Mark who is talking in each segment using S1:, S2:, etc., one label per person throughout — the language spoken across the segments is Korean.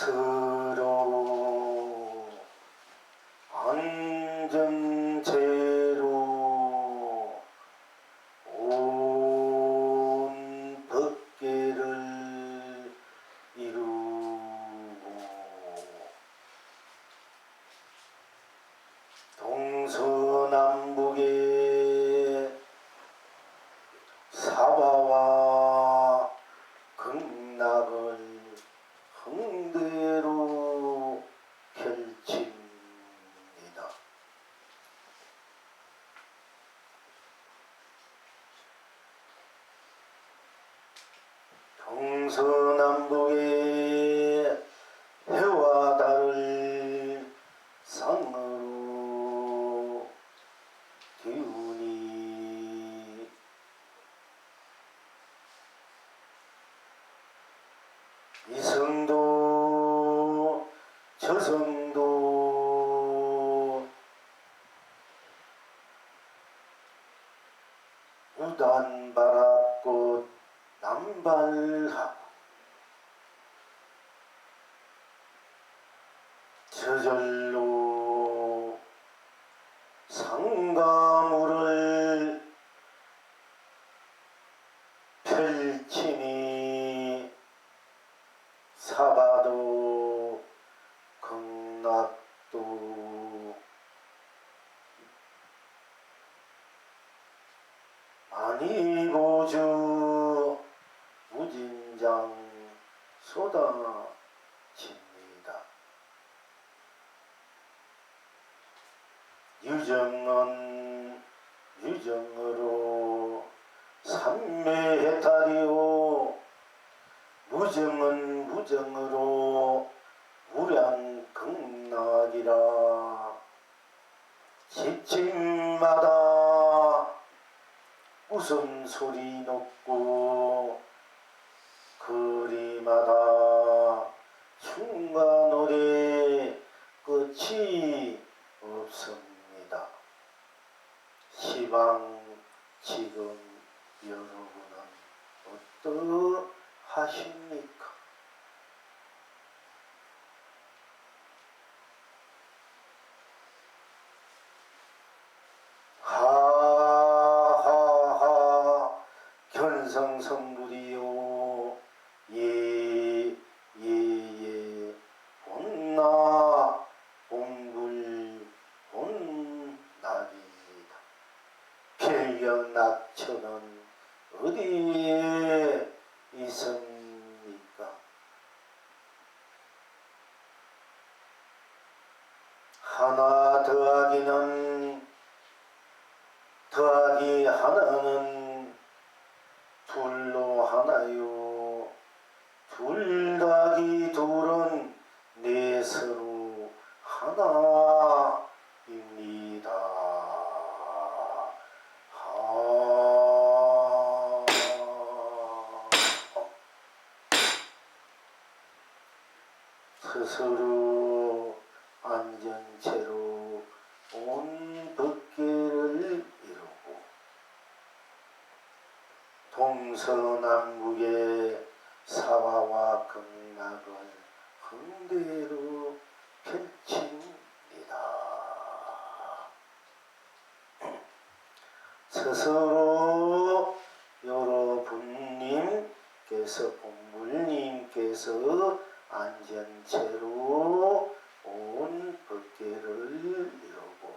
S1: 서로 앉은 채로 온 법계를 이루고 동서남북의 사바와 극락을 흥대로 펼칩니다. 동서남북의 해와 달을 상으로 기운이 이성도 저성도 우단바라꽃 남발하고 저절로 상가물을 펼치니 사바도 극락도 만이보주 무진장 쏟아집니다. 유정은 유정으로 삼매해탈이오 무정은 무정으로 무량극락이라 집집마다 웃음소리 높고 거리마다 춤과 노래 끝이 없습니다. 시방 지금 여러분은 어떠하십니까? 하하하 견성성불이요 예예예 본나 본불 본낙입니다. 필경낙천은 어디에 있습니까? 하나 더하기는 더하기 하나는 둘로 하나요. 둘 더하기 둘은 넷으로 하나입니다. 스스로 앉은 채로 온 법계를 이루고 동서남북의 사화와 극락을 흥대로 펼칩니다. 스스로 여러분님께서 본불님께서 앉은 채로 온 법계를 이루고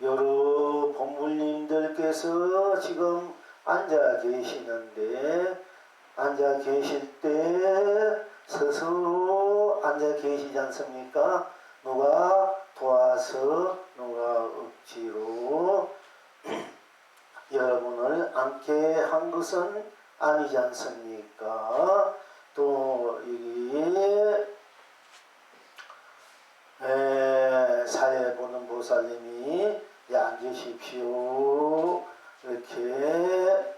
S1: 여러 본불님들께서 지금 앉아 계시는데 앉아 계실 때 스스로 앉아 계시지 않습니까? 누가 도와서 누가 억지로 여러분을 앉게 한 것은 아니지 않습니까? 또 이게 사회 보는 보살님이 앉으십시오 이렇게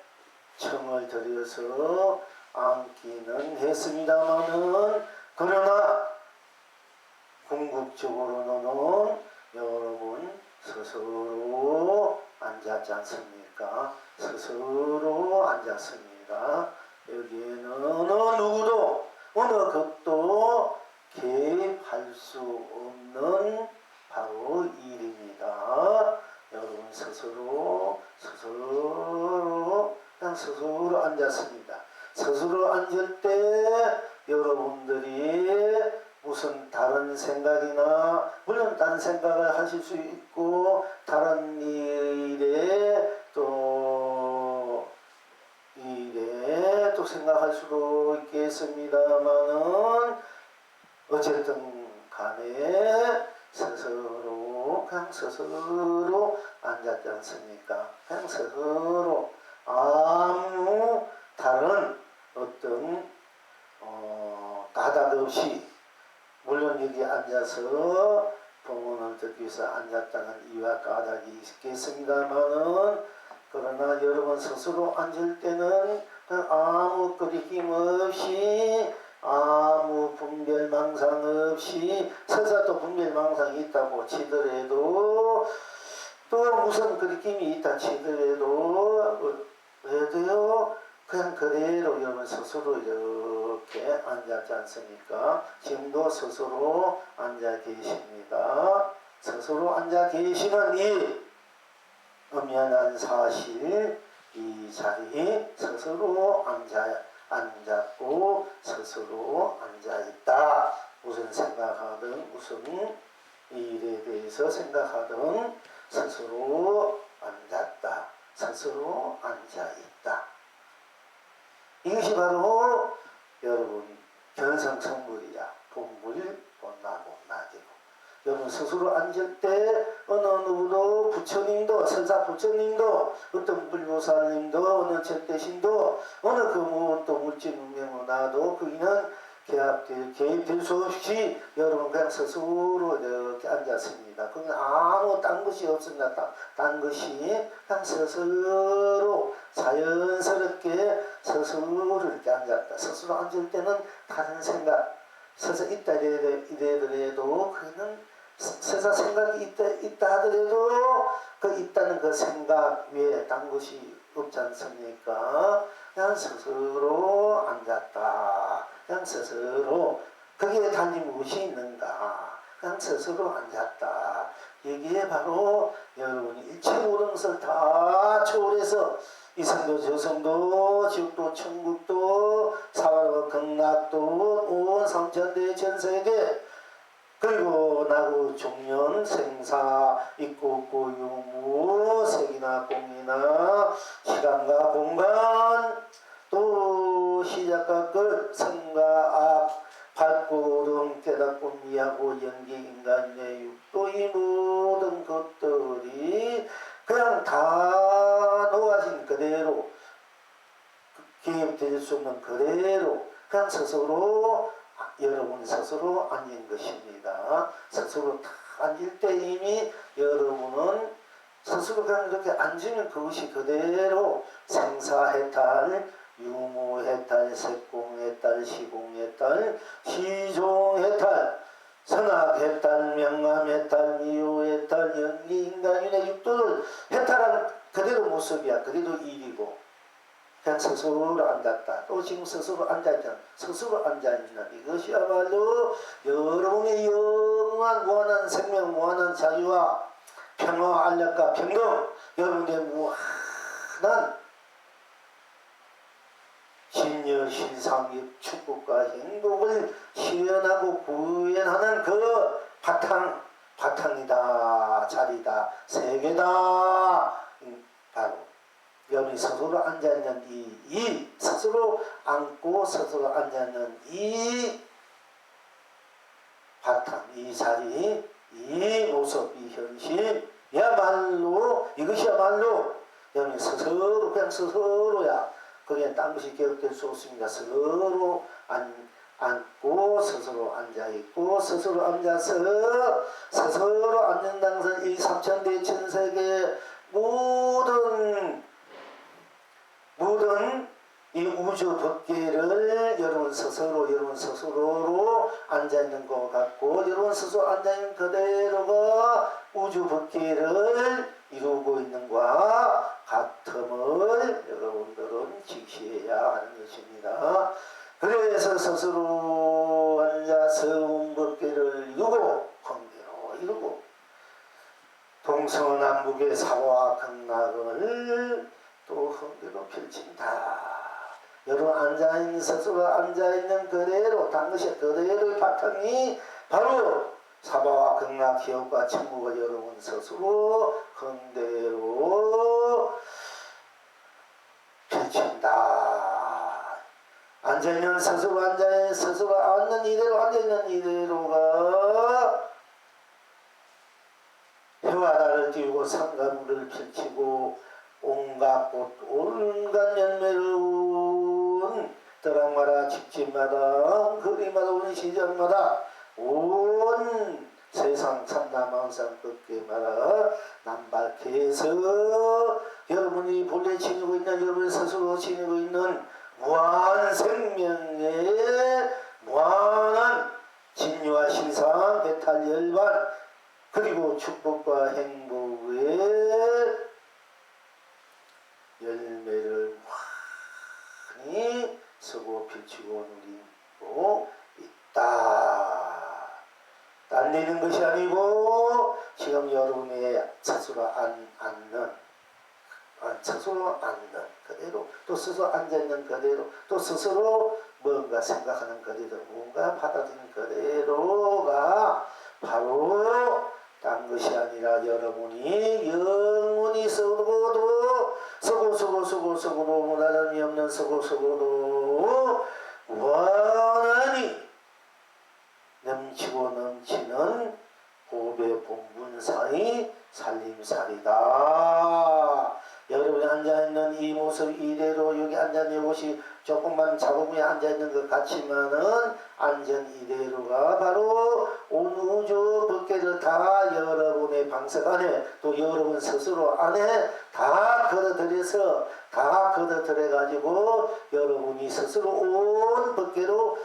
S1: 청을 드려서 앉기는 했습니다마는 그러나 궁극적으로는 여러분 스스로 앉았지 않습니까? 스스로 앉았습니다. 여기에는 어느 누구도 어느 것도 개입할 수 없는 바로 일입니다. 여러분 스스로 앉았습니다. 스스로 앉을 때 여러분들이 무슨 다른 생각이나 물론 다른 생각을 하실 수 있고 다른 일에 또 생각할 수도 있겠습니다만은 어쨌든 간에 그냥 스스로 앉았지 않습니까? 그냥 스스로 아무 다른 어떤 까닭 없이 물론 여기 앉아서 법문을 듣기 위해서 앉았다는 이유와 까닭이 있겠습니다만은 그러나 여러분 스스로 앉을 때는 아무 거리낌 없이 아무 분별망상 없이 설사 또 분별망상이 있다고 치더라도 또 무슨 거리낌이 있다 치더라도 왜도요 그냥 그대로 여러분 스스로 이렇게 앉았지 않습니까? 지금도 스스로 앉아 계십니다. 스스로 앉아 계시는 이 엄연한 사실 이 자리에 스스로 앉았고 스스로 앉아있다. 무슨 생각하든 무슨 일에 대해서 생각하든 스스로 앉았다. 스스로 앉아있다. 이것이 바로 여러분 견성성불이야. 본불 본나고 나지고 여러분 스스로 앉을 때 어느 누구도 부처님도 설사 부처님도 어떤 불보살님도 어느 절대신도 어느 그 무엇도 물질 문명으로 나도 거기는 개입될 수 없이 여러분 그냥 스스로 이렇게 앉았습니다. 거기는 아무 딴 것이 없습니다. 딴 것이 그냥 스스로 자연스럽게 스스로 이렇게 앉았다. 스스로 앉을 때는 다른 생각 서서 있다 이래도 그는 세상 생각이 있다 하더라도 그 있다는 그 생각 외에 딴 것이 없지 않습니까? 그냥 스스로 앉았다. 그냥 스스로 거기에 달리 무엇이 있는가? 그냥 스스로 앉았다. 여기에 바로 여러분이 일체 모든 것을 다 초월해서 이성도 저성도 지옥도 천국도 사활과 극락도 온 삼천대 전세계 그리고 나고 중년 생사 있고 없고 유무 색이나 공이나 시간과 공간 또 시작과 끝 선과 악 밝고 어두움 깨닫고 미하고 연기 인간의 육도 이 모든 것들이 그냥 다 녹아진 그대로 기억될 수 없는 그대로 그냥 스스로 여러분 스스로 앉은 것입니다. 스스로 다 앉을 때 이미 여러분은 스스로 그냥 이렇게 앉으면 그것이 그대로 생사해탈, 유무해탈, 색공해탈, 시공해탈, 시종해탈, 선악해탈, 명암해탈, 미호해탈, 연기, 인간인의 육도를 해탈한 그대로 모습이야. 그대로 일이고 그냥 스스로 앉았다. 또 지금 스스로 앉았잖아. 스스로 앉아있는 이것이야말로 여러분의 영원한 무한한 생명, 무한한 자유와 평화, 안락과 평등, 여러분의 무한한 신여, 신상nghiệp, 축복과 행복을 실현하고 구현하는 그 바탕이다, 자리다, 세계다. 바로 여러분이 스스로 앉아있는 이 스스로 앉고 스스로 앉아있는 이 바탕, 이 자리, 이 모습, 이 현실이야말로 이것이야말로 여러분이 스스로 그냥 스스로야. 그게 딴 것이 기억될 수 없습니다. 스스로 앉고 스스로 앉아있고 스스로 앉아서 스스로 앉는다는 것은 이 삼천대 천세계 모든 이 우주 법계를 여러분 스스로로 앉아있는 것 같고 여러분 스스로 앉아있는 그대로가 우주 법계를 이루고 있는 것과 같음을 여러분들은 직시해야 하는 것입니다. 그래서 스스로 앉아 서운법계를 이루고 광대로 이루고 동서남북의 사와 극락을 또 흥대로 펼친다. 여러분 앉아있는 스스로 앉아있는 그대로 당시 그대로의 바탕이 바로 사바와 극락 기업과 천국을 여러분 스스로 흥대로 펼친다. 앉아있는 스스로 앉아있는 스스로 앉는 이대로 앉아있는 이대로가 해와 달을 띄우고 상가물을 펼치고 온갖 꽃 온갖 열매로운 떠락마다 집집마다 거리마다 온 시절마다 온 세상 참나만상 끝에마다 남발케 해서 여러분이 본래 지니고 있는 여러분 스스로 지니고 있는 무한 생명의 무한한 진유와 신상 배탈 열반 그리고 축복과 행복의 열매를 많이 쓰고 펼치고 누리고 있다. 딴 것이 아니고 지금 여러분의 스스로 스스로 앉는 그대로 또 스스로 앉아있는 그대로 또 스스로 뭔가 생각하는 그대로 뭔가 받아들이는 그대로가 바로 딴 것이 아니라 여러분이 영원히 서고도 서고도 무단함이 없는 서고도 원한이 넘치고 넘치는 고배 본분사의 살림살이다. 여러분이 앉아있는 이 모습 이대로 여기 앉아있는 곳이 조금만 잡음에 앉아있는 것 같지만은 안전 이대로가 바로 온 우주 법계를 다 여러분의 방석 안에 또 여러분 스스로 안에 다 걸어들여서 다 걸어들여가지고 여러분이 스스로 온 법계로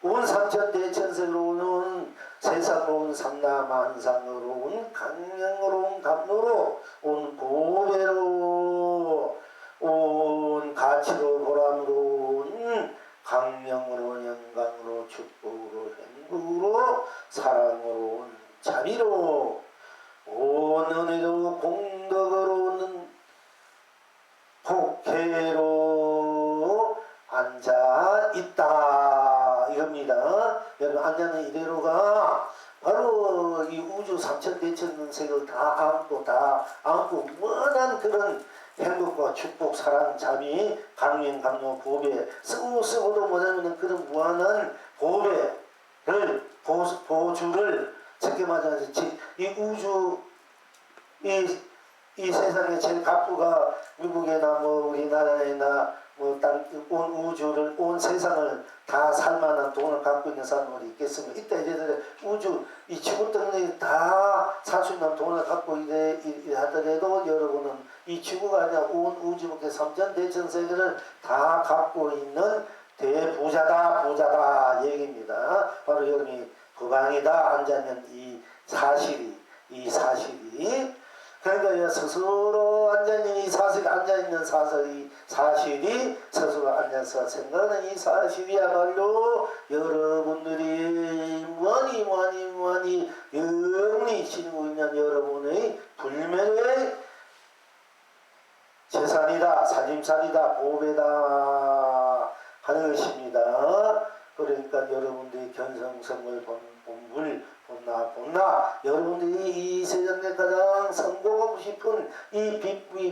S1: 온 삼천대천세로 온 세상으로 온 삼라만상으로 온 강령으로 온 감로로 온 보배로 온 가치로 보람으로 온 강령으로 영광으로 축복으로 행복으로 사랑으로 온 자비로 온 은혜로 공덕으로 온 복혜로 앉아있다 이겁니다. 여러분 앉아있는 이대로가 바로 이 우주 삼천대천세를 다 안고 원한 그런 행복과 축복 사랑 자비 강령 강요 보배 쓰고도 못하는 그런 무한한 보배를 보주를 적게 말하자면 이 우주 이 세상에 제일 갑부가 미국이나 뭐 우리나라에나 뭐 온 우주를 온 세상을 다 살만한 돈을 갖고 있는 사람들이 있겠습니까? 이때 이제 우주 이 지구 덩어리 다 살 수 있는 돈을 갖고 하더라도 여러분은 이 지구가 아니라 온 우주밖에 삼천대천세계를 다 갖고 있는 대부자다 얘기입니다. 바로 여러분이 부강이다 앉아있는 이 사실이 그러니까 스스로 앉아있는 이 앉아있는 사실이 스스로 앉아서 생각하는 이 사실이야말로 여러분들이 뭐니 영리 지니고 있는 여러분의 불멸의 재산이다 살림살이다 보배다 하는 것입니다. 그러니까 여러분들이 견성성을 본물 본나 여러분들이 이 세상에 가장 성공하고 싶은 이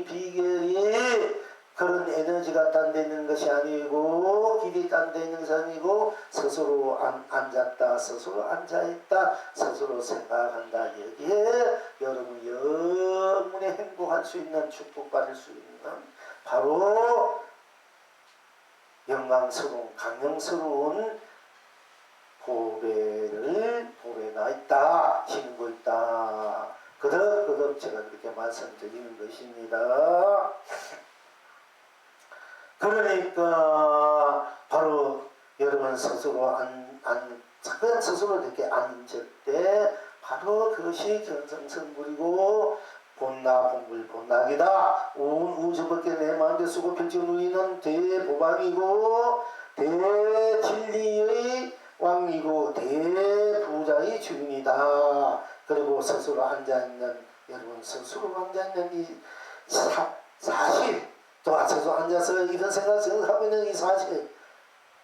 S1: 비결이 그런 에너지가 딴 데 있는 것이 아니고 길이 딴 데 있는 것이 아니고 스스로 앉았다 스스로 앉아있다 스스로 생각한다 여기에 여러분 영원히 행복할 수 있는 축복받을 수 있는 바로 영광스러운 강령스러운 보배가 있다 지니고 있다 그덕 제가 그렇게 말씀드리는 것입니다. 그러니까 바로 여러분 스스로 작은 스스로 이렇게 앉을 때 바로 그것이 견성성불이고 본낙이다. 온 우주밖에 내 마음에 쓰고 펼쳐 누리는 대보방이고 대진리의 왕이고 대부자의 주인이다. 그리고 스스로 앉아있는 여러분 스스로 앉아있는 이 사실 또 스스로 앉아서 이런 생각하고 있는 이 사실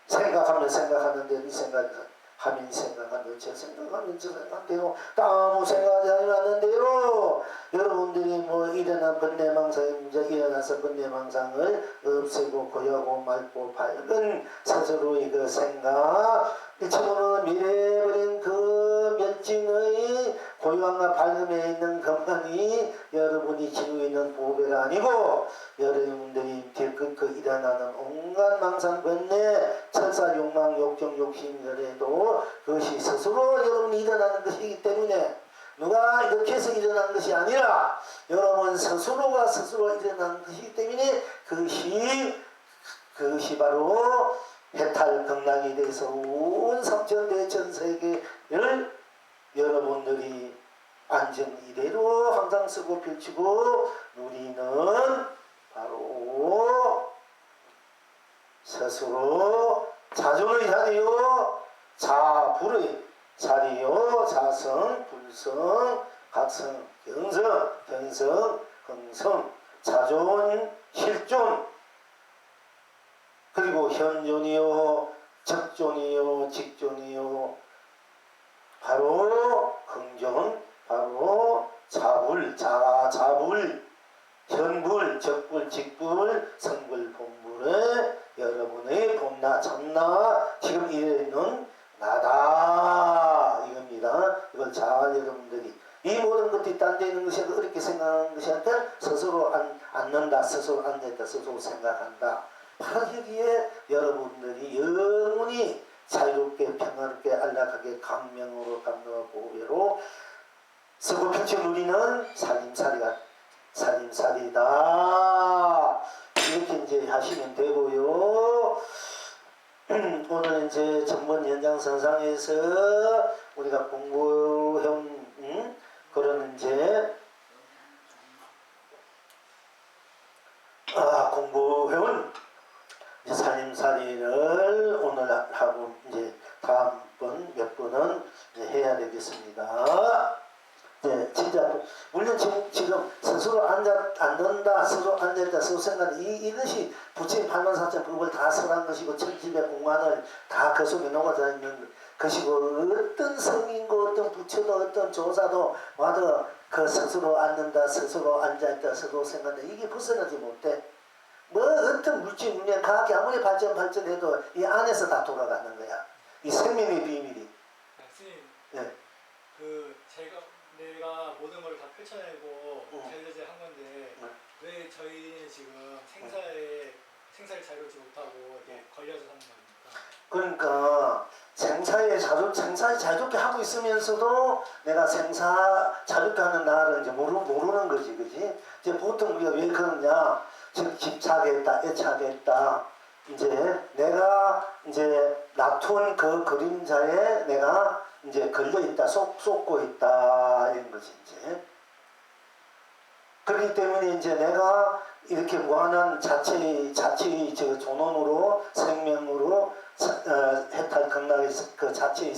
S1: 생각하면 생각하는 대로 이 생각하면 이 생각한 대로 저 생각하면 저 생각한 대로 또 아무 생각하지 않는 대로 여러분들이 뭐 일어난 번뇌망상의 문제 일어나서 번뇌망상을 없애고 고요하고 맑고 밝은 스스로의 그 생각 이처럼 미래버린 그 멸진의 고요함과 밝음에 있는 것만이 여러분이 지니고 있는 보배가 아니고 여러분들이 뒤끝 일어나는 온갖 망상 번뇌 천사 욕망 욕정 욕심이라도 그것이 스스로 여러분이 일어나는 것이기 때문에 누가 이렇게 해서 일어난 것이 아니라 여러분 스스로가 스스로 일어나는 것이기 때문에 그것이 바로 해탈 극락이 돼서 온 삼천대천 세계를 여러분들이 안전 이대로 항상 쓰고 펼치고 누리는 바로 스스로 자존의 자리요 자불의 자리요 자성 불성 각성 경성 견성 긍성 자존 실존 그리고 현존이요 적존이요 직존이요 바로 긍존 바로 자불 자불 현불 적불 직불 성불 본불의 여러분의 봄나 참나 지금 이래는 나다 이겁니다. 이걸 잘 여러분들이 이 모든 것들이 딴 데 있는 것이 어렵게 생각하는 것이 아니라 스스로 앉는다 스스로 앉았다 스스로 생각한다. 바로 여기에 여러분들이 영원히 자유롭게 평화롭게 안락하게 감명으로 감동하고 보배로 쓰고 펼쳐 누리는 살림살이다. 이렇게 이제 하시면 되고요. 오늘 이제 전번 연장선상에서 우리가 공부해온 그런 이제 공부해온 살림살이를 오늘 하고 이제 다음번 몇 번은 이제 해야 되겠습니다. 네, 진짜 물론 지금 스스로 앉는다, 스스로 앉았다, 스스로 생각 이것이 부처님 84,000 법을 다 설한 것이고 천지백 공안을 다 그 속에 녹아져 있는 것이고 어떤 성인고 어떤 부처도 어떤 조사도 와도 그 스스로 앉는다, 스스로 앉았다, 스스로 생각한다 이게 벗어나지 못해. 뭐 어떤 물질 문명 과학이 아무리 발전해도 이 안에서 다 돌아가는 거야. 이 생명의 비밀이.
S2: 스님,
S1: 네.
S2: 내가 모든 걸 다 펼쳐내고 자유자재 한 건데 왜 저희는 지금 생사를 자유롭지 못하고 걸려서 사는 겁니까?
S1: 그러니까 생사에 자유롭게 하고 있으면서도 내가 생사 자유롭게 하는 나를 이제 모르는 거지, 그지? 이제 보통 우리가 왜 그러냐? 즉 집착했다, 애착했다. 이제 내가 이제 놔둔 그 그림자에 내가 이제 걸려 있다, 쏟고 있다 이런 것이 이제. 그렇기 때문에 이제 내가 이렇게 무한한 자체의 저 존엄으로 생명으로 해탈 극락의 그 자체의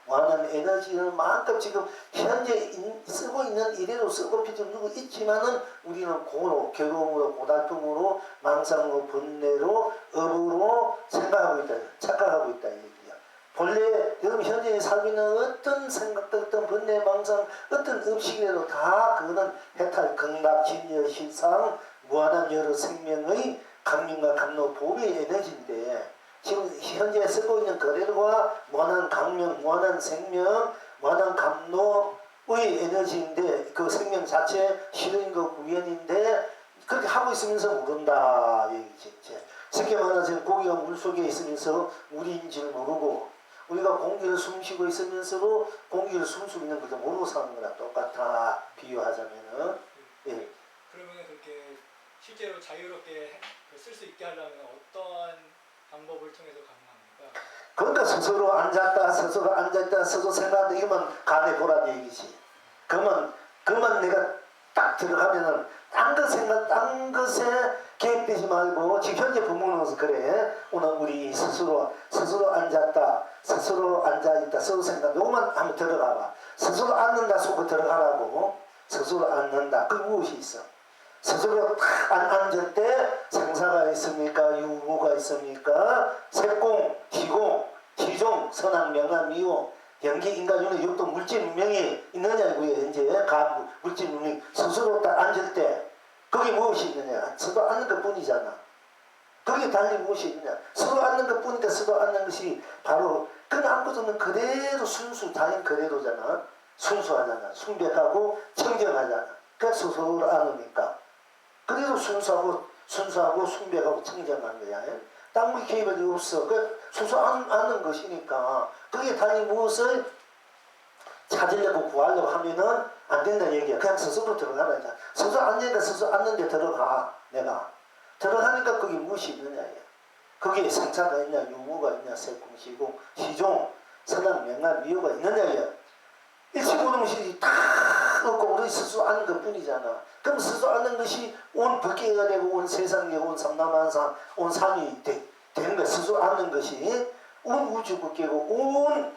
S1: 무한한 에너지를 만큼 지금 현재 쓰고 있는 이래로 쓰고 피워주고 있지만은 우리는 괴로움으로 고달픔으로 망상으로 번뇌로 업으로 생각하고 있다, 착각하고 있다 이 얘기야. 본래 여러분 현재 살고 있는 어떤 생각들 어떤 번뇌 망상 어떤 업식이라도 다 그거는 해탈 극락 진여 실상 무한한 여러 생명의 강림과 감로 보배의 에너지인데 지금 현재 쓰고 있는 거래와 무한한 강명, 무한한 생명, 무한한 감로의 에너지인데 그 생명 자체 실현과 구현인데 그렇게 하고 있으면서 모른다 얘기지. 쉽게 말하자면 고기가 물속에 있으면서 물인 줄 모르고 우리가 공기를 숨쉬고 있으면서도 공기를 숨쉬고 있는 것도 모르고 사는 거랑 똑같아 비유하자면은. 예.
S2: 그러면 그렇게 실제로 자유롭게 쓸 수 있게 하려면 어떤 방법을 통해서 가능합니까?
S1: 그러니까 스스로 앉았다 스스로 생각한다 이거만 간에 보란 얘기지. 그러면 내가 딱 들어가면은 딴 것에 개입되지 말고 지금 현재 부모님은 그래. 오늘 우리 스스로 앉았다, 스스로 앉아있다, 스스로 생각. 요것만 한번 들어가봐. 스스로 앉는다 속으로 들어가라고. 스스로 앉는다. 그 무엇이 있어? 스스로 딱 앉을 때 생사가 있습니까? 유무가 있습니까? 색공, 기공, 기종, 선악, 명암, 미호, 연기, 인간, 윤회, 육도, 물질, 운명이 있느냐 이거예요. 이제 물질, 운명 스스로 딱 앉을 때 거기 무엇이 있느냐? 스스로 앉는 것 뿐이잖아. 거기에 달리 무엇이 있느냐? 스스로 앉는 것 뿐이니까 스스로 앉는 것이 바로 그냥 아무것도 그대로 순수, 자연 그대로잖아. 순수하잖아. 순백하고 청정하잖아. 그래서 스스로 앉으니까 그래도 순수하고 순백하고 청정한 거야. 땅물이 개입이 없어. 그 스스로 앉는 것이니까 거기에 달리 무엇을 찾으려고 구하려고 하면은 안 된다 얘기야. 그냥 스스로 들어가라. 스스로 앉으니까 스스로 앉는데 들어가. 내가 들어가니까 거기 무엇이 있느냐. 거기에 생사가 있냐, 유무가 있냐, 색공시공, 시종, 선악, 명암, 미호가 있느냐. 일체고동식이 다 없고 우리 스스로 앉는 것 뿐이잖아. 그럼 스스로 앉는 것이 온 법계가 되고 온 세상계, 온 삼라만상, 온 삼이 되는 거야. 스스로 앉는 것이 온 우주 법계고 온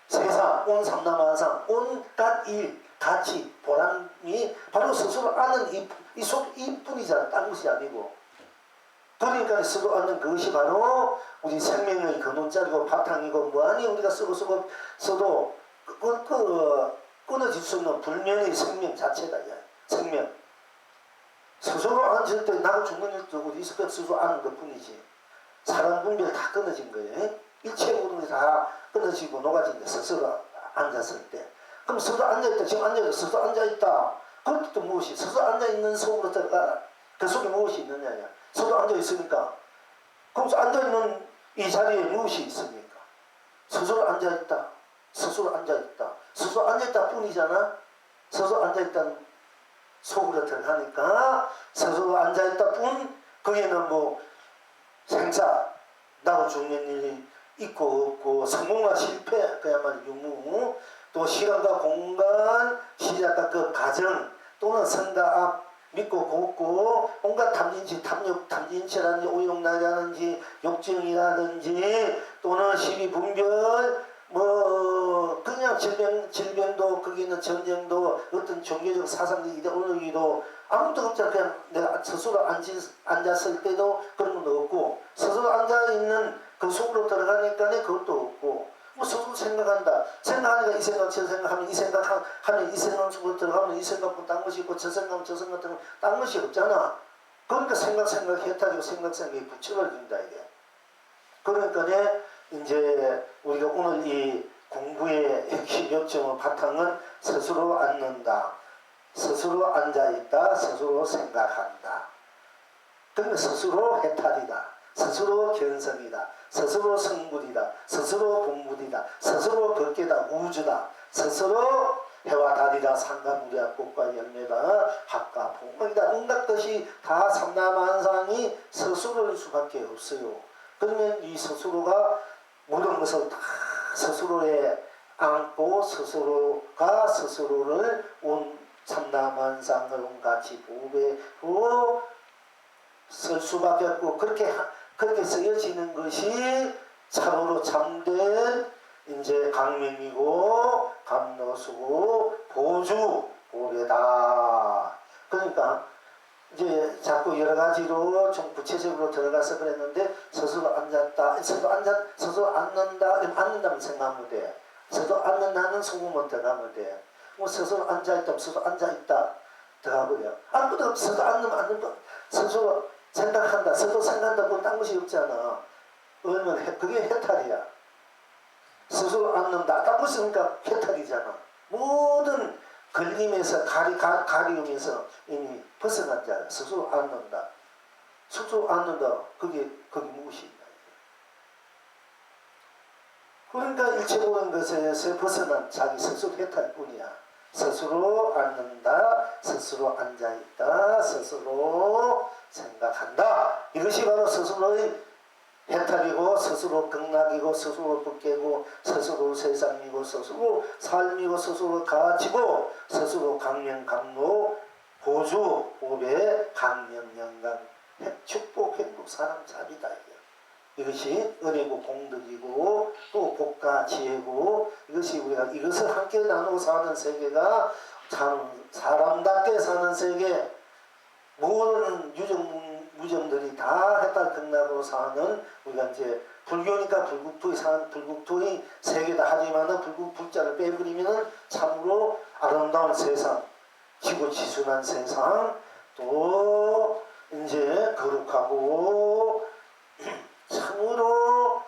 S1: 세상, 온 삼라만상, 온갖 일, 가치, 보람이 바로 스스로 앉는 이 뿐이잖아. 딴 것이 아니고. 그러니까 스스로 앉는 그것이 바로 우리 생명의 근원자리고 바탕이고 뭐하니 우리가 써도 끊어질 수 없는 불면의 생명 자체다. 야. 생명. 스스로 앉을 때 나가 죽는 일도 우리 스스로 앉는 것 뿐이지. 사람 분별 다 끊어진 거예요. 일체 모든 게 다 끊어지고 녹아진다. 스스로 앉았을 때. 그럼 스스로 앉아있다. 지금 앉아있다. 스스로 앉아있다. 그것도 무엇이? 스스로 앉아있는 속으로 들어가라. 그 속에 무엇이 있느냐. 스스로 앉아있으니까. 그럼 앉아있는 이 자리에 무엇이 있습니까? 스스로 앉아있다. 스스로 앉아있다. 스스로 앉아있다 뿐이잖아. 스스로 앉아있다는 속으로 들어가니까 스스로 앉아있다 뿐 거기에는 뭐 생사 나고 죽는 일이 있고 없고 성공과 실패 그야말로 유무 또 시간과 공간 시작과 그 과정 또는 선과 악 믿고 곱고 온갖 탐진치 탐욕 탐진치라든지 오용나라든지 욕정이라든지 또는 시비 분별 뭐 그냥 질병도 거기는 전쟁도 어떤 종교적 사상적 이데올로기도 아무것도 없잖아. 그냥 내가 스스로 앉았을 때도 그런 건 없고 스스로 앉아있는 그 속으로 들어가니까 그것도 없고 뭐 스스로 생각한다. 생각하니까 이 생각 저 생각하면 이 생각하면 이 생각 속으로 들어가면 이 생각은 딴 것이 있고 저 생각은 저 생각 들어가면 딴 것이 없잖아. 그러니까 생각 해타지고 생각이 붙여버린다 이게. 그러니까 이제 우리가 오늘 이 공부의 핵심 요점의 바탕은 스스로 앉는다. 스스로 앉아있다. 스스로 생각한다. 그러면 스스로 해탈이다. 스스로 견성이다. 스스로 성불이다. 스스로 본불이다. 스스로 법계다. 우주다. 스스로 해와 달이다. 산과 무리와 꽃과 열매다. 학과 폭망이다. 온갖 것이 다 삼라만상이 스스로일 수밖에 없어요. 그러면 이 스스로가 모든 것을 다 스스로에 안고 스스로가 스스로를 온 삼라만상을 온 가치 보배로 쓸 수밖에 없고 그렇게 쓰여지는 것이 참으로 참된 이제 강명이고 감로수고 보주 보배다. 그러니까 이제 자꾸 여러 가지로 좀 구체적으로 들어가서 그랬는데 스스로 앉았다, 스스로 앉는다면 생각하면 돼. 스스로 앉는다는 소문만 들어가면 돼. 뭐 스스로 앉아있다, 스스로 앉아있다 들어가버려. 아무것도 없어. 스스로 앉는 거, 스스로 생각한다, 스스로 생각한다, 뭐 딴 것이 없잖아. 그러면 그게 해탈이야. 스스로 앉는다, 딴 것이 그러니까 해탈이잖아. 모든 걸림에서 가리움에서 이미 벗어난 자라. 스스로 앉는다. 스스로 앉는다. 그게 무엇이 있나. 그러니까 일체 모든 것에서 벗어난 자기 스스로 해탈뿐이야. 스스로 앉는다. 스스로 앉아있다. 스스로 생각한다. 이것이 바로 스스로의 해탈이고 스스로 극락이고 스스로 법계고 스스로 세상이고 스스로 삶이고 스스로 가치고 스스로 강명 강로 보주, 보배, 강령, 영감, 축복, 행복, 사랑, 자비다. 이것이 은혜고 공덕이고 또 복과 지혜고 이것이 우리가 이것을 함께 나누고 사는 세계가 참 사람답게 사는 세계 모든 무정들이 다 해탈극락으로 사는 우리가 이제 불교니까 불국토의 사는 불국토의 세계다 하지만은 불국불자를 빼버리면은 참으로 아름다운 세상 지고지순한 세상 또 이제 거룩하고 참으로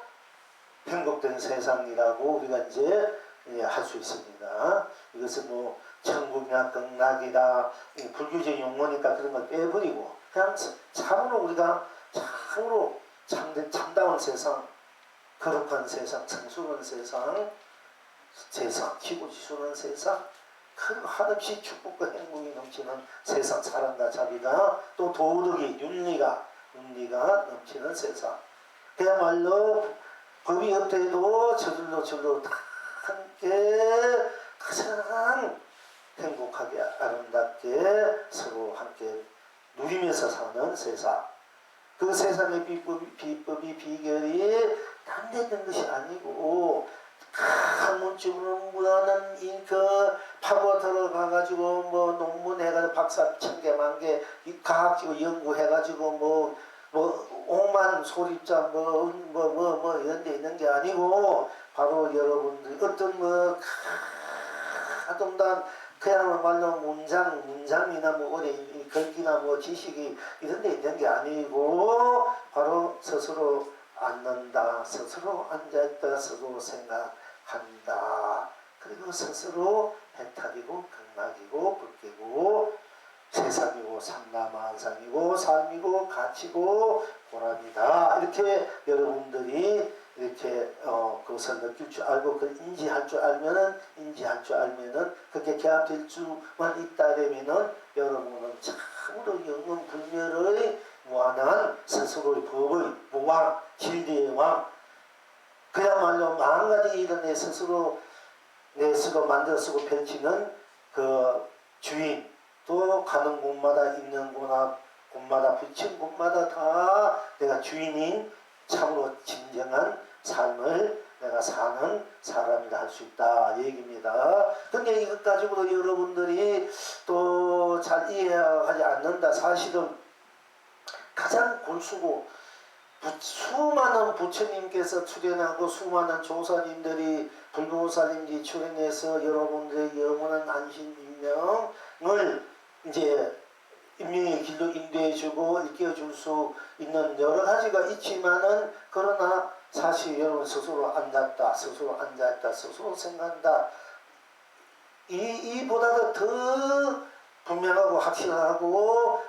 S1: 행복된 세상이라고 우리가 이제 할 수 있습니다. 이것은 뭐 천국이나 극락이다 불교적 용어니까 그런 걸 빼버리고 그냥 참으로 우리가 참으로 참된 참다운 세상 거룩한 세상 성스러운 세상 지고지순한 세상 그리고 한없이 축복과 행복이 넘치는 세상 사랑과 자비가 또 도덕이 윤리가 넘치는 세상 그야말로 법이 없더라도 저절로 다 함께 가장 행복하게 아름답게 서로 함께 누리면서 사는 세상 그 세상의 비법이 비결이 딴데있는 것이 아니고 학문적으로 무한한 잉크 파고 들어가가지고 뭐 논문해가지고 박사 1000개 만개 과학적으로 연구해가지고 뭐 오만 소립자 뭐 이런 데 있는 게 아니고 바로 여러분들 어떤 하동단 그야말로 문장이나 뭐 어디 글귀나 뭐 지식이 이런 데 있는 게 아니고 바로 스스로 앉는다 스스로 앉아있다 스스로 생각한다 그리고 스스로 해탈이고 극락이고 불개고 세상이고 삼라만상이고 삶이고 가치고 보람이다 이렇게 여러분들이 이렇게 그것을 느낄 줄 알고 그걸 인지할 줄 알면은 그렇게 개합될 수만 있다면은 여러분은 참으로 영원불멸의 무한한 스스로의 법의 무왕 진리의 왕 그야말로 마음가지 일은 내 스스로 만들어 쓰고 펼치는 그 주인 또 가는 곳마다 있는 곳마다 붙인 곳마다 다 내가 주인인 참으로 진정한 삶을 내가 사는 사람이라 할 수 있다 얘기입니다. 근데 이것 가지고도 여러분들이 또 잘 이해하지 않는다. 사실은 가장 골수고 수많은 부처님께서 출연하고 수많은 조사님들이 불교사님들이 출연해서 여러분들의 영원한 안신 인명을 이제 인명의 길로 인도해주고 일깨워줄 수 있는 여러 가지가 있지만은 그러나 사실 여러분 스스로 앉았다 스스로 생각한다 이보다도 더 분명하고 확실하고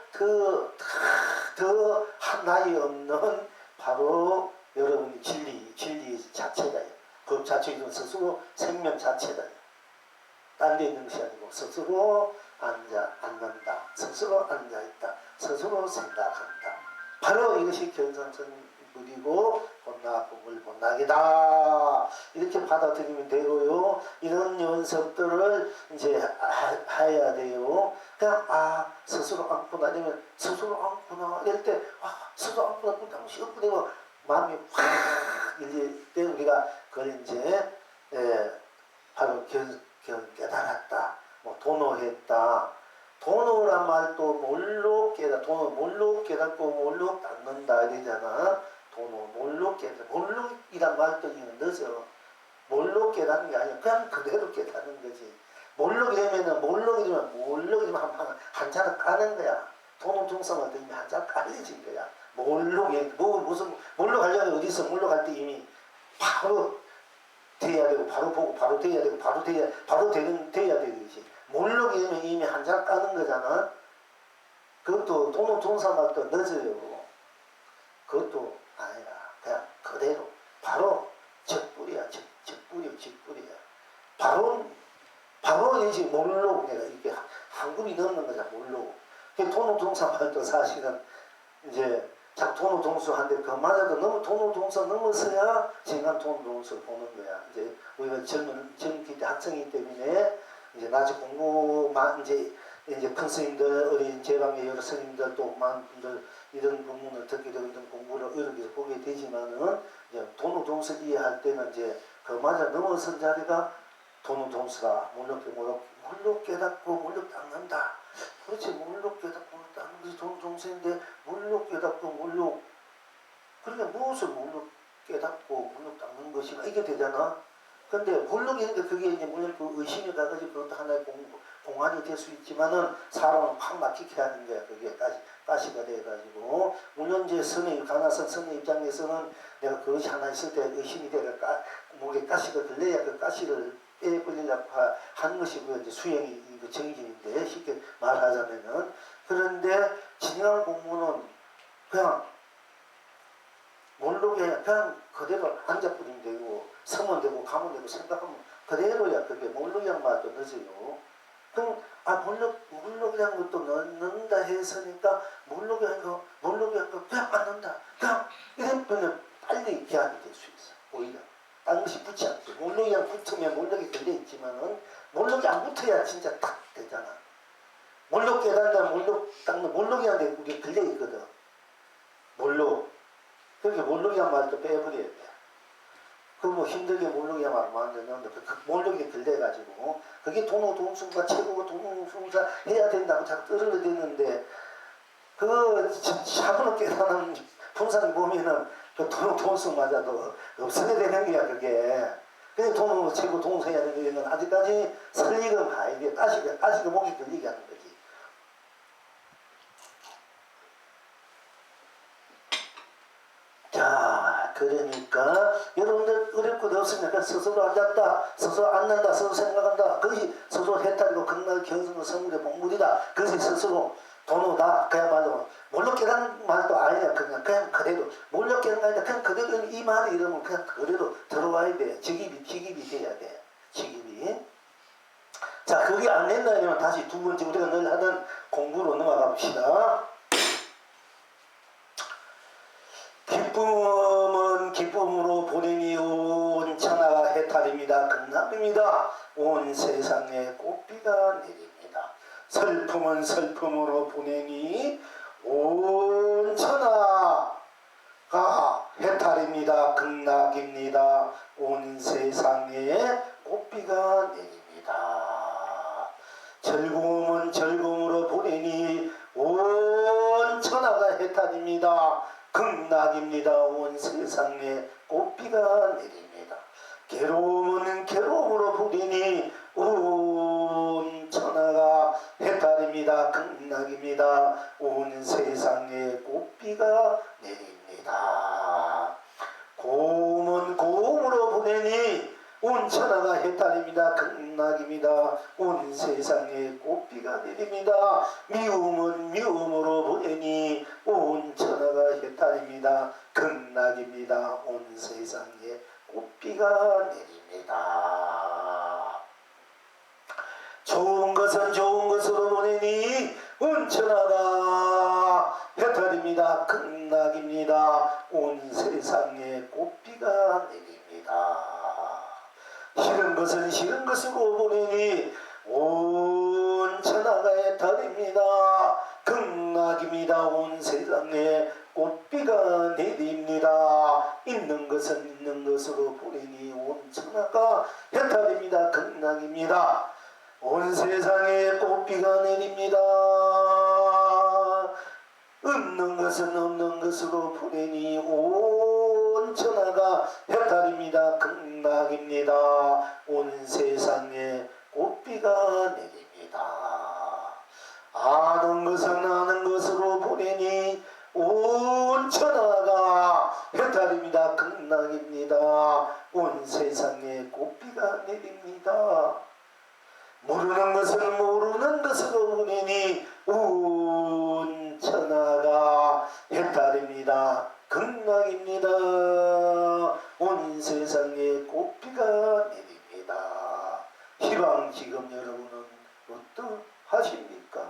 S1: 더 나이 없는 바로 여러분의 진리 자체다. 법 자체는 스스로 생명 자체다. 딴 데 있는 것이 아니고 스스로 앉는다. 스스로 앉아있다. 스스로 생각한다. 바로 이것이 견성성물이고 본나쁨을 본나기다. 이렇게 받아들이면 되고요. 이런 연습들을 이제 해야 돼요. 그냥 스스로 안구나 아니면 스스로 안구나 이럴 때 스스로 안구나 부담시 없고 되고 마음이 확 일릴 때 우리가 그걸 이제 바로 깨달았다. 뭐 도노했다. 도노란 말도 뭘로 깨닫고 뭘로 닦는다 이러잖아. 도노 뭘로 깨닫 몰록이란 말도 이건 늦어. 뭘로 깨닫는 게 아니야. 그냥 그대로 깨닫는 거지. 몰록이면 한자를 까는 거야. 도노 중성할 때 이미 한자를 깔려진 거야. 무슨 몰록 하려면 어디서 몰록할 때 이미 바로 돼야 되고 바로 보고 바로 돼야 되고 바로 돼야 되듯이 몰록이면 이미 한자 까는 거잖아. 그것도 동사말도 늦어요. 그것도 아니라 그냥 그대로 바로 적불이야. 적불이야. 바로 이제 몰록 내가 이렇게 한국이 넘는 거잖아. 몰록. 동사말도 사실은 이제 도노동수한데 그마저도 너무 도노동수 넘어서야 진간 도노동수를 보는 거야. 이제 우리가 젊기 때 학생이기 때문에 이제 나중에 공부만 이제 이제 큰 스님들, 어린 제방의 여러 스님들 또 많은 분들 이런 법문을 듣게 되고 이런 공부를 여기서 보게 되지만은 이제 돈우동수 이해할 때는 이제 그 맞아 넘어선 자리가 돈우동수가 물론 깨닫고 물론 닦는다. 그렇지 물론 깨닫고 물론 닦는 것이 돈우동수인데 물론 깨닫고 물론 그러니까 무엇을 물론 깨닫고 물론 닦는 것이가 이게 되잖아. 근데 물론 있는데 그게 이제 물론 그 의심이 가가지고 그것도 하나의 공안이 될 수 있지만은 사람은 확 막히게 하는 거야. 그게 가시가 돼가지고 물론 이제 선의 가나선 선의 입장에서는 내가 그것이 하나 있을 때 의심이 돼가 목에 가시가 들려야 그 가시를 빼버리려고 하는 것이 그 이제 수행이 그 정진인데 쉽게 말하자면은 그런데 진양 공부는 그냥 몰록에 그냥 그대로 앉아버리면 되고 서면 되고 가면 되고 생각하면 그대로야. 그게 몰록이란 말도 늦어요. 그럼 몰록이란 것도 넣는다 했으니까 몰록이 한 거 그냥 안 넣는다. 그냥 이러면 빨리 개합이 될 수 있어. 오히려 다른 것이 붙지 않게 몰록이랑 붙으면 몰록이 걸려있지만은 몰록이 안 붙어야 진짜 딱 되잖아. 몰록 깨닫는 몰록 닦는 몰록이란 데 우리 걸려있거든. 몰록 그렇게 몰록이란 말도 빼버려야 돼. 그 뭐 힘들게 몰록이란 말을 만드는데 그 몰록이 들려가지고 그게 돈우동수가 최고고 돈우동수가 해야 된다고 자꾸 떨어졌는데 그 차분하게 깨닫는 풍상이 보면은 그 돈우동수마저도 없어야 되는 거야 그게. 그게 돈우 최고 동수 해야 되는 거는 아직까지 설익은 봐야 돼. 가시가 목이 들리게 하는 거지. 자, 그러니까 여러분들 어렵고 없으니까 스스로 앉았다, 스스로 앉는다, 스스로 생각한다. 그것이 스스로 해탈이고 극락의 견성의 성물의 본물이다. 그것이 스스로 돈우다. 그야말로 몰록 깨닫는 말도 아니야. 그냥 그대로 몰록 깨닫는 게 아니라 그냥 그대로 이 말이 이러면 그냥 그대로 들어와야 돼. 직입이 돼야 돼. 직입이. 자, 그게 안 된다 이러면 다시 두 번째 우리가 늘 하던 공부로 넘어가 봅시다. 기쁨은 기쁨으로 보내니 온 천하가 해탈입니다. 극락입니다. 온 세상에 꽃비가 내립니다. 슬픔은 슬픔으로 보내니 온 천하가 해탈입니다. 극락입니다. 온 세상에 꽃비가 내립니다. 즐거움은 즐거움으로 보내니 온 천하가 해탈입니다. 극락입니다. 온 세상에 꽃비가 내립니다. 괴로움은 괴로움으로 보내니 온 천하가 해탈입니다. 극락입니다. 온 세상에 꽃비가 내립니다. 고음은 고음으로 보내니 온 천하가 해탈입니다. 극락입니다. 온 세상에 꽃비가 내립니다. 미움은 미움으로 보내니 온 천하가 해탈입니다. 극락입니다. 온 세상에 꽃비가 내립니다. 좋은 것은 좋은 것으로 보내니 온 천하가 해탈입니다. 극락입니다. 온 세상에 꽃비가 내립니다. 싫은 것은 싫은 것으로 보내니 온 천하가 해탈입니다. 극락입니다. 온 세상에 꽃비가 내립니다. 있는 것은 있는 것으로 보내니 온 천하가 해탈입니다. 극락입니다. 온 세상에 꽃비가 내립니다. 없는 것은 없는 것으로 보내니 온 천하가 해탈입니다. 극락입니다. 온 세상에 꽃비가 내립니다. 아는 것은 아는 것으로 보내니 온 천하가 해탈입니다. 극락입니다. 온 세상에 꽃비가 내립니다. 모르는 것은 모르는 것으로 보내니 온 천하가 해탈입니다. 극락입니다. 온 세상에 꽃비가 내립니다. 희망 지금 여러분은 어떠하십니까?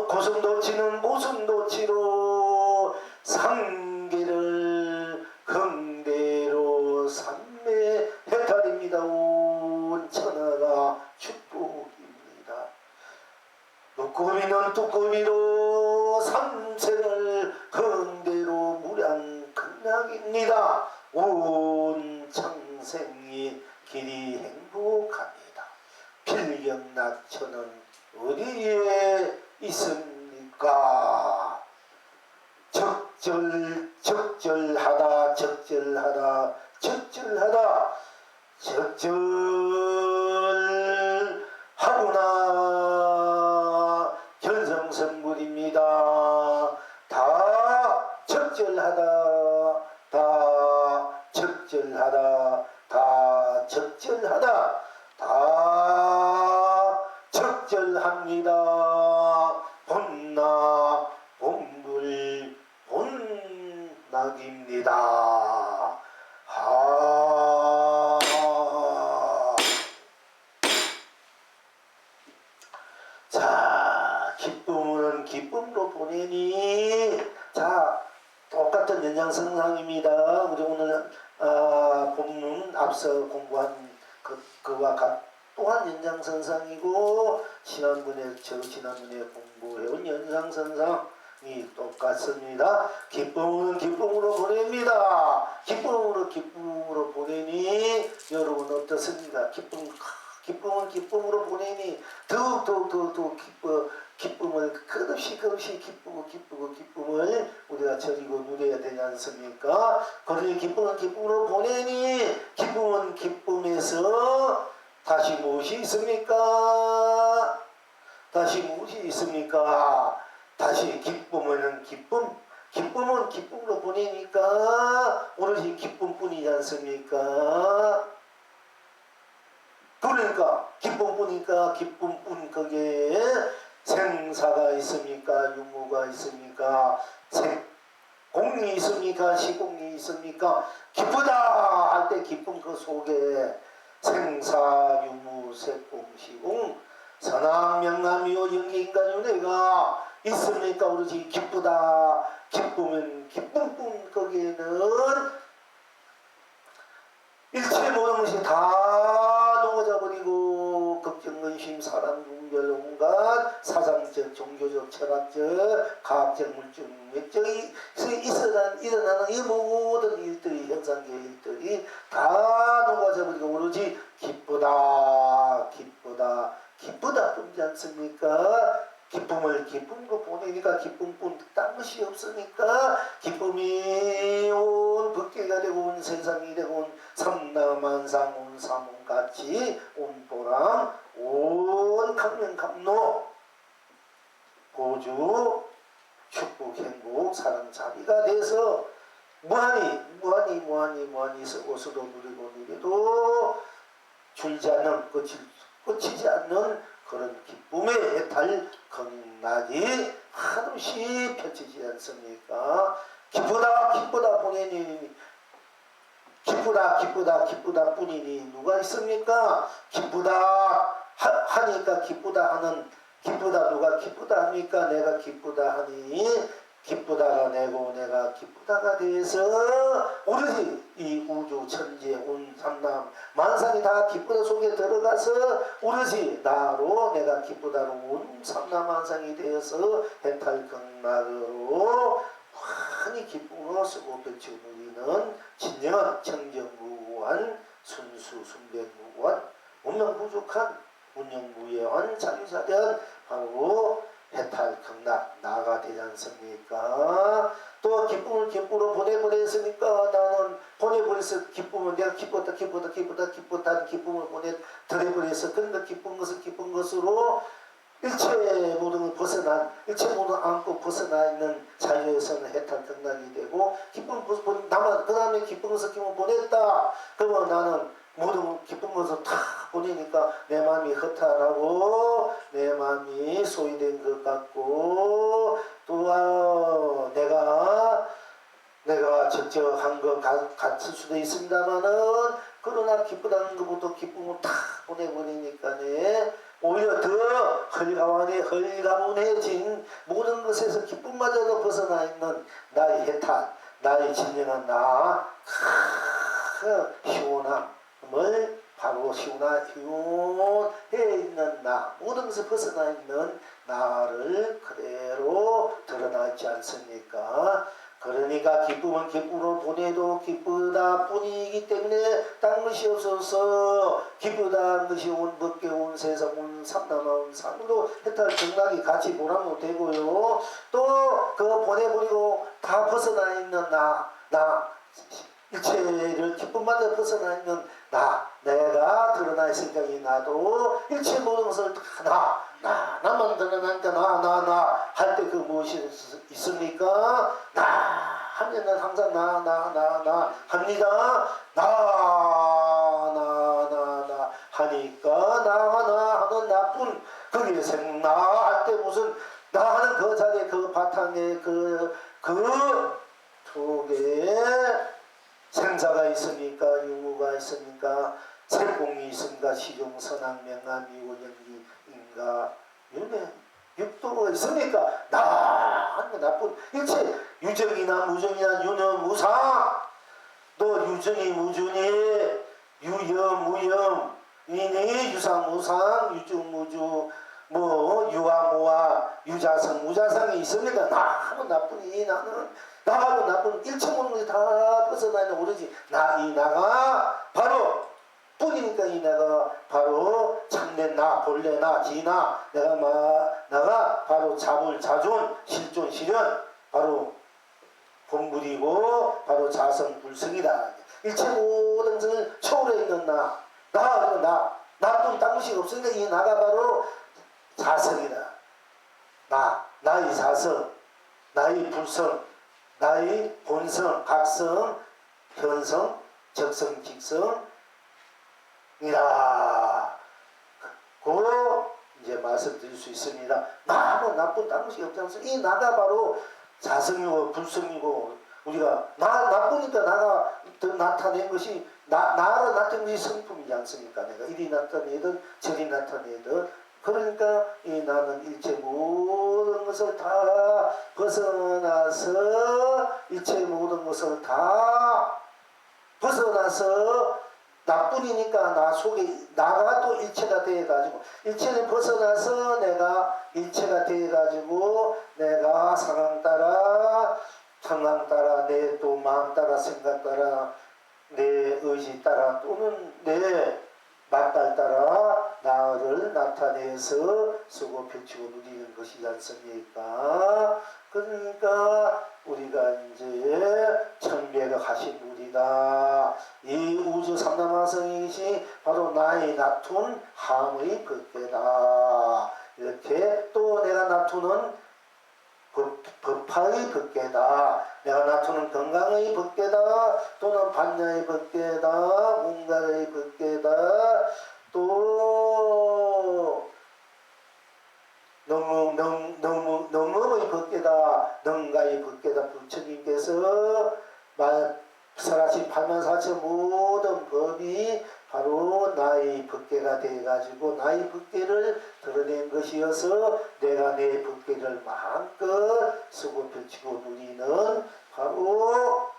S1: 고성도치는 고성도치로 상계를 흥대로 삼매 해탈입니다. 온 천하가 축복 두꺼비는 두꺼비로 삼세를 헌대로 무량극락입니다. 온 창생이 길이 행복합니다. 필경낙천은 어디에 있습니까? 적절하다 적절하다 적절하다 적절하구나. 견성성불입니다. 다 적절하다 다 적절하다 다 적절하다 다 적절합니다. 본나 본불 본낙입니다. 자, 기쁨은 기쁨으로 보내니. 자, 똑같은 연장선상입니다. 우리 오늘 본문 앞서 공부한 그와 또한 연장선상이고, 지난번에 공부해온 연장선상이 똑같습니다. 기쁨은 기쁨으로 보냅니다. 기쁨으로 보내니 여러분 어떻습니까? 기쁨은 기쁨으로 보내니 더욱 기쁨을 끝없이 기쁨을 우리가 저리고 누려야 되지 않습니까? 그러니 기쁨은 기쁨으로 보내니 기쁨은 기쁨에서 다시 무엇이 있습니까? 다시 기쁨은 기쁨으로 보내니까 오로지 기쁨뿐이지 않습니까? 그러니까 기쁨뿐 거기에 생사가 있습니까? 유무가 있습니까? 공이 있습니까? 시공이 있습니까? 기쁘다 할 때 기쁨 그 속에 생사 유무 색공 시공 선악명암이요 영계인간윤회가 있습니까? 오로지 기쁘다. 기쁨은 기쁨뿐 거기에는 일체 모든 것이 다 넘어져 버리고 걱정, 근심, 사랑, 분별, 온갖 사상적, 종교적, 철학적, 과학적, 물적, 맥적이 일어나는 이 모든 일들이, 현상계 일들이 다 넘어져 버리고 오로지 기쁘다 뿐이지 않습니까? 기쁨을 기쁨으로 보내니까 기쁨뿐 딴 것이 없으니까 기쁨이 온 법계가 되고 온 세상이 되고 온 삼라만상 온 삼원같이 온 보람 온 강명감로 보주 축복 행복 사랑 자비가 돼서 무한히 서고서도 누리도 줄지 않는 끝이지 않는 그런 기쁨의 해탈 극락이 한없이 펼치지 않습니까? 기쁘다 보내니 기쁘다 뿐이니 누가 있습니까? 기쁘다 하니까 누가 기쁘다 합니까? 내가 기쁘다 하니 기쁘다가 내고 내가 기쁘다가 돼서 오로지 이 우주 천지 온 삼남 만상이 다 기쁘다 속에 들어가서 오로지 나로 내가 기쁘다로 온 삼남 만상이 되어서 해탈 극락으로 환히 기쁨으로 쓰고 펼치고 누리는 진정한 청정무구한 순수 순백무구한 운명부족한 운영무예한 자유자대한 바로 해탈 극락 나가 되지 않습니까? 또 기쁨을 기쁨으로 보내버렸으니까 나는 보내버려서 기쁨은 내가 기뻤다는 기쁨을 보내드려버려서 그러니까 기쁜 것은 기쁜 것으로 일체 모든 벗어난 일체 모든 안고 벗어나 있는 자유에서는 해탈 극락이 되고 기쁨 나만 그 다음에 기쁜 것을 기쁨을 보냈다. 그러면 나는 모든 기쁜 것을 다 보내니까 내 마음이 허탈하고 내 마음이 소외된 것 같고 또 내가 적적한 것 같을 수도 있습니다만은 그러나 기쁘다는 것부터 기쁨을 다 보내버리니까 오히려 더 헐가분해진 모든 것에서 기쁨마저도 벗어나 있는 나의 해탈 나의 진정한 나 시원함을 바로 희운해 있는 나, 모든 것을 벗어나 있는 나를 그대로 드러나 있지 않습니까? 그러니까 기쁨은 기쁨으로 보내도 기쁘다 뿐이기 때문에 딴 것이 없어서 기쁘다는 것이 온 법계 온 세상 온 삼남아 온 삼도 해탈 정락이 같이 보라면 되고요. 또 그 보내버리고 다 벗어나 있는 나 일체를 기쁨마다 벗어나 있는 내가 드러나 있으니까 이 나도 일체 모든 것을 다 나만 드러나니까 나 할 때 그 무엇이 있습니까? 나 하면은 항상 나 합니다. 나 하니까 나 하는 나뿐 그게 생나 할 때 무슨 나 하는 그 자리에 그 바탕에 그 속에 생사가 있습니까? 유무가 있습니까? 세공이 있습니까? 시종, 선악, 명암, 미고, 연기, 인가, 윤회, 육도가 있습니까? 나 하는 나쁜 일체 유정이나 무정이나 유념, 무상 또 유정이, 무준이, 유염, 무염 이니 유상, 무상, 유주, 무주 유아, 무아, 유자성, 무자성이 있습니까? 나 하면 나뿐이 나는 나하고 나쁜 일체 모든 것이 다 벗어나 있는 오로지 나가 바로 뿐이니까 이 나가 바로 참된 나, 본래 나, 지나 나가 바로 자불, 자존, 실존, 실현 바로 본불이고 바로 자성, 불성이다. 일체 모든 것을 초월해 있는 나뿐 딴 것이 없으니까 이 나가 바로 자성이다. 나의 자성, 나의 불성, 나의 본성, 각성, 현성, 적성, 직성이라 고 이제 말씀드릴 수 있습니다. 나하고 나쁜 딴 것이 없지 않습니까? 이 나가 바로 자성이고 불성이고 우리가 나쁘니까 나가 더 나타낸 것이 나로 나타낸 것이 성품이지 않습니까? 내가 이리 나타내든 저리 나타내든 그러니까 이 나는 일체 모든 것을 다 벗어나서 일체 모든 것을 다 벗어나서 나뿐이니까 나 속에 나가 또 일체가 되어가지고 일체를 벗어나서 내가 일체가 되어가지고 내가 상황 따라 내 또 마음 따라 생각 따라 내 의지 따라 또는 내 맛깔 따라 나를 나타내서 쓰고 펼치고 누리는 것이지 않습니까? 그러니까 우리가 이제 천배가 하신 우리다. 이 우주 삼남하성이시 바로 나의 나툰 함의 법계다. 이렇게 또 내가 나투는 법화의 법계다. 내가 나투는 건강의 법계다. 또는 반야의 법계다. 문가의 법계다. 또 능엄의 법계다. 능가의 법계다. 부처님께서 설하신 84,000 모든 법이 바로 나의 법계가 되어가지고 나의 법계를 드러낸 것이어서 내가 내 법계를 마음껏 쓰고 펼치고 누리는 바로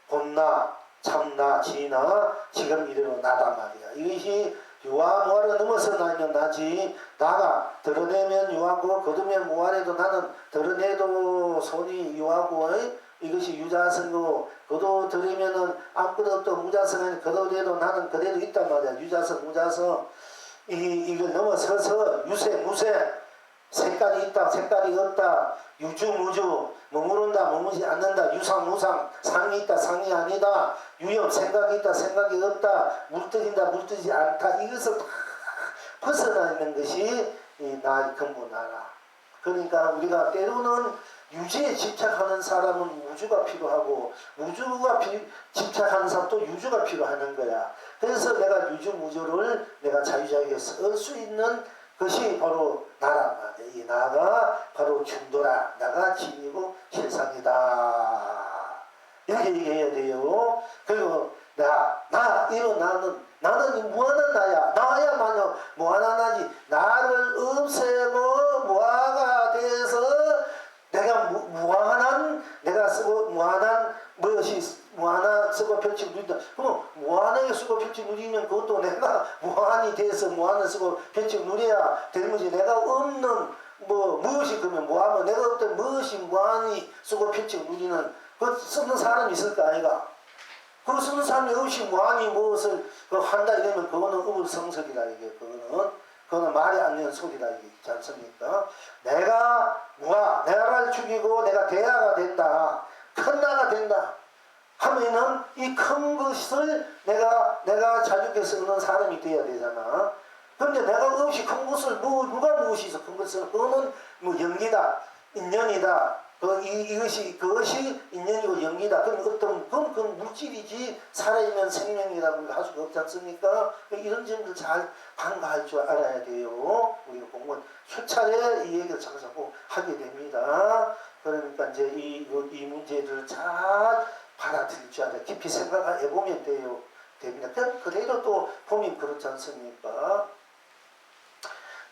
S1: 본나, 참나, 지나 지금 이래로 나다 말이야. 이것이 유아 무아를 넘어서 나면 나지. 나가 드러내면 유아고 거두면 무아래도 나는 드러내도 손이 유아고 이것이 유자성이고 거둬 들이면은 아무것도 없도 무자성하니 거둬대도 나는 그대로 있단 말이야. 유자성 무자성 이걸 넘어서서 유세 무세 색깔이 있다 색깔이 없다 유주 무주 머무른다 머무지 않는다 유상 무상 상이 있다 상이 아니다 유염 생각이 있다 생각이 없다 물들인다 물들지 않다 이것을 다 벗어나 있는 것이 이 나의 근본 나라. 그러니까 우리가 때로는 유지에 집착하는 사람은 우주가 필요하고 우주가 집착하는 사람도 유주가 필요하는 거야. 그래서 내가 유주 무주를 내가 자유자에게 쓸 수 있는 것이 바로 나란 말이야. 이 나가 바로 중도라. 나가 진이고 실상이다. 이렇게 얘기해야 돼요. 그리고 나는 이 무한한 나야. 나야만요 무한한 나지. 나를 없애고 무아가 돼서 내가 무한한 내가 쓰고 무한한 무엇이 무한한 쓰고 펼치고 누린다. 그럼 무한하게 쓰고 펼치고 누리면 무한이 돼서 무한을 쓰고 편측 누려야 되는 거지. 내가 없는 무엇이 그러면 뭐하면 내가 어떤 무엇이 무한히 쓰고 편측 누리는 그 쓰는 사람이 있을 거 아이가. 그 쓰는 사람이 없이 무한히 무엇을 한다 이러면 그거는 우불성설이다 이게 그거는 말이 안 되는 소리다 이게 있지 않습니까? 내가 내가를 죽이고 내가 대야가 된다. 큰 나가 된다. 하면은 이 큰 것을 내가 자격해 쓰는 사람이 돼야 되잖아. 그런데 내가 없이 큰 것을 누가 무엇이 있어 큰 것을 그거는 연기다 인연이다. 그것이 인연이고 연기다. 그건 물질이지 살아있는 생명이라고 할 수가 없지 않습니까? 이런 점들 잘 간과할 줄 알아야 돼요. 우리가 공부는 수차례 이 얘기를 자꾸 하게 됩니다. 그러니까 이제 이 문제를 잘 받아들일 줄 알아요. 깊이 생각해보면 됩니다. 그래도 또 보면 그렇지 않습니까?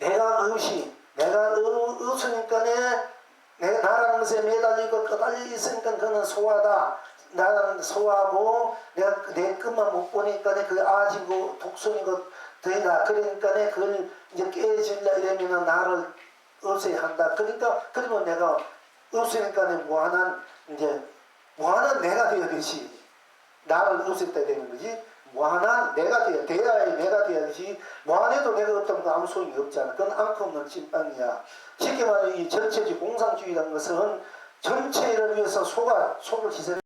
S1: 내가 없으니까 내가 나라는 것에 매달리고 끄달려 있으니까 그는 소화다. 나는 소화하고 내가 내 끝만 못 보니까 그게 아지고 독성인 것 되다. 그러니까 그걸 이제 깨질라 이러면은 나를 없애야 한다. 그러면 내가 없으니까 무한한 내가 되어야 되지. 나를 없앴다 되는 거지. 무한한 내가 돼야 내가 돼야지. 무한해도 내가 없다면 아무 소용이 없잖아. 그건 앙크 없는 찐빵이야. 쉽게 말하면 이 전체주의 공상주의라는 것은 전체를 위해서 소를 희생